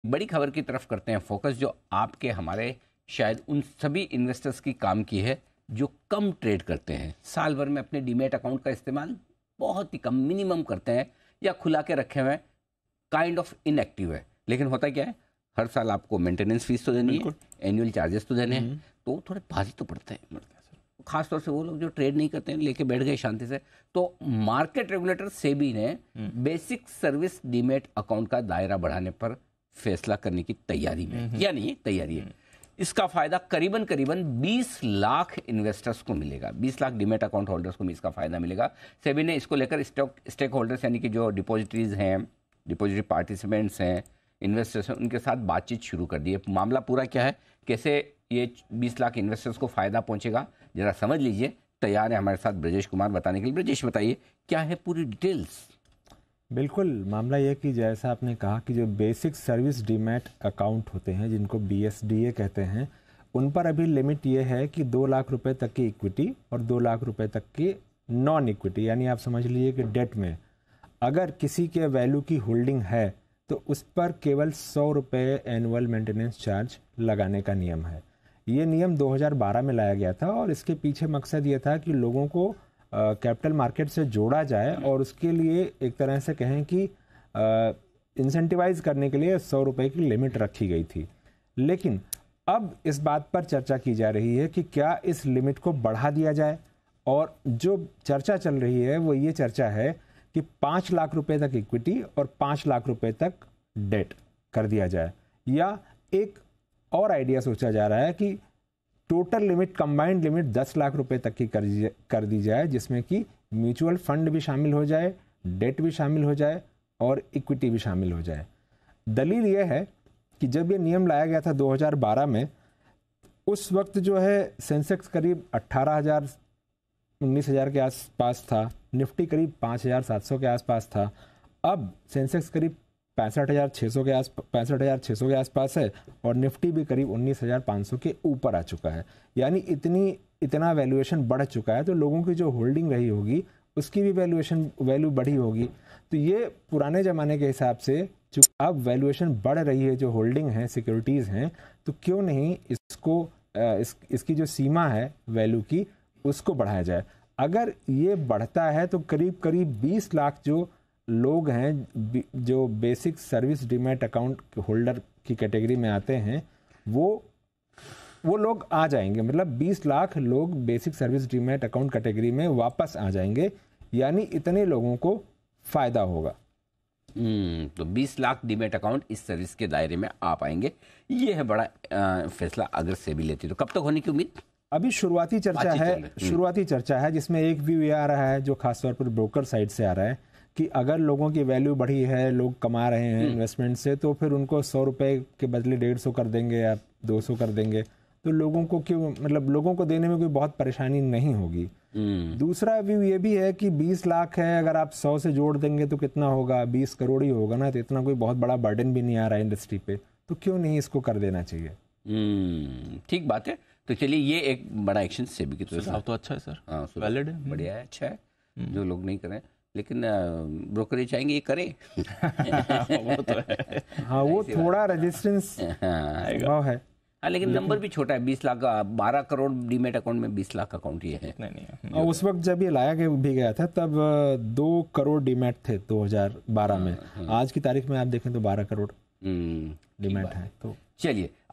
बड़ी खबर की तरफ करते हैं फोकस, जो आपके हमारे शायद उन सभी इन्वेस्टर्स की काम की है जो कम ट्रेड करते हैं, साल भर में अपने डीमेट अकाउंट का इस्तेमाल बहुत ही कम, मिनिमम करते हैं या खुला के रखे हुए हैं, काइंड ऑफ इनएक्टिव है। लेकिन होता क्या है, हर साल आपको मेंटेनेंस फीस तो देनी है, एनुअल चार्जेस तो देने हैं, तो थोड़े भारी तो पड़ते हैं। खासतौर से वो लोग जो ट्रेड नहीं करते हैं, लेके बैठ गए शांति से। तो मार्केट रेगुलेटर सेबी ने बेसिक सर्विस डीमेट अकाउंट का दायरा बढ़ाने पर फैसला करने की तैयारी में, या नहीं तैयारी है। इसका फायदा करीबन करीबन 20 लाख इन्वेस्टर्स को मिलेगा, 20 लाख डीमेट अकाउंट होल्डर्स को इसका फायदा मिलेगा। सेबी ने इसको लेकर स्टेक होल्डर्स यानी कि जो डिपॉजिटरीज हैं, डिपॉजिटरी पार्टिसिपेंट्स हैं, इन्वेस्टर्स हैं, उनके साथ बातचीत शुरू कर दी है। मामला पूरा क्या है, कैसे ये 20 लाख इन्वेस्टर्स को फायदा पहुंचेगा, जरा समझ लीजिए। तैयार है हमारे साथ ब्रजेश कुमार बताने के लिए। ब्रजेश, बताइए क्या है पूरी डिटेल्स। बिल्कुल, मामला ये कि जैसा आपने कहा कि जो बेसिक सर्विस डीमैट अकाउंट होते हैं, जिनको BSDA कहते हैं, उन पर अभी लिमिट ये है कि 2 लाख रुपए तक की इक्विटी और 2 लाख रुपए तक की नॉन इक्विटी, यानी आप समझ लीजिए कि डेट में अगर किसी के वैल्यू की होल्डिंग है तो उस पर केवल 100 रुपये एनुअल मेंटेनेंस चार्ज लगाने का नियम है। ये नियम 2012 में लाया गया था और इसके पीछे मकसद ये था कि लोगों को कैपिटल मार्केट से जोड़ा जाए और उसके लिए एक तरह से कहें कि इंसेंटिवाइज करने के लिए 100 रुपये की लिमिट रखी गई थी। लेकिन अब इस बात पर चर्चा की जा रही है कि क्या इस लिमिट को बढ़ा दिया जाए, और जो चर्चा चल रही है वो ये चर्चा है कि 5 लाख रुपए तक इक्विटी और 5 लाख रुपए तक डेट कर दिया जाए, या एक और आइडिया सोचा जा रहा है कि total limit, combined limit 10 lakh रुपए तक की कर दी जाए, जिसमें कि म्यूचुअल फंड भी शामिल हो जाए, डेट भी शामिल हो जाए और इक्विटी भी शामिल हो जाए। दलील यह है कि जब ये नियम लाया गया था 2012 में, उस वक्त जो है सेंसेक्स करीब 18,000-19,000 के आसपास था, निफ्टी करीब 5,700 के आसपास था। अब सेंसेक्स करीब 65,600 के आसपास है और निफ्टी भी करीब 19,500 के ऊपर आ चुका है। यानी इतना वैल्यूएशन बढ़ चुका है, तो लोगों की जो होल्डिंग रही होगी उसकी भी वैल्यू बढ़ी होगी। तो ये पुराने ज़माने के हिसाब से अब वैल्यूएशन बढ़ रही है, जो होल्डिंग है, सिक्योरिटीज़ हैं, तो क्यों नहीं इसको इसकी जो सीमा है वैल्यू की, उसको बढ़ाया जाए। अगर ये बढ़ता है तो करीब करीब 20 लाख जो लोग हैं जो basic service demat account holder की कैटेगरी में आते हैं, वो लोग आ जाएंगे। मतलब 20 लाख लोग basic service demat account category में वापस आ जाएंगे, यानी इतने लोगों को फायदा होगा। तो 20 लाख डीमैट अकाउंट इस सर्विस के दायरे में आ पाएंगे। ये है बड़ा फैसला अगर सेबी लेती तो। कब तक होने की उम्मीद? अभी शुरुआती चर्चा है जिसमें एक व्यू ये आ रहा है, जो खासतौर पर ब्रोकर साइड से आ रहा है, कि अगर लोगों की वैल्यू बढ़ी है, लोग कमा रहे हैं इन्वेस्टमेंट से, तो फिर उनको 100 रुपये के बदले 150 कर देंगे या 200 कर देंगे, तो लोगों को क्यों, मतलब लोगों को देने में कोई बहुत परेशानी नहीं होगी। दूसरा व्यू ये भी है कि 20 लाख है, अगर आप 100 से जोड़ देंगे तो कितना होगा, 20 करोड़ ही होगा ना, तो इतना कोई बहुत बड़ा बर्डन भी नहीं आ रहा है इंडस्ट्री पे, तो क्यों नहीं इसको कर देना चाहिए। ठीक बात है। तो चलिए, ये एक बड़ा एक्शन सेबी की तरफ से तो अच्छा है सर, हाँ, वैलिड है, बढ़िया है, अच्छा है। जो लोग नहीं करें, लेकिन ब्रोकर चाहेंगे ये करे। वो तो है। हाँ, वो थोड़ा रेजिस्टेंस भाव है। हाँ, लेकिन नंबर भी छोटा है, 20 लाख का 12 करोड़ डीमेट अकाउंट में 20 लाख अकाउंट ये है। नहीं, उस वक्त जब ये लाया गया था तब 2 करोड़ डीमेट थे 2012 में। आज की तारीख में आप देखें तो 12 करोड़ डीमेट है। तो चलिए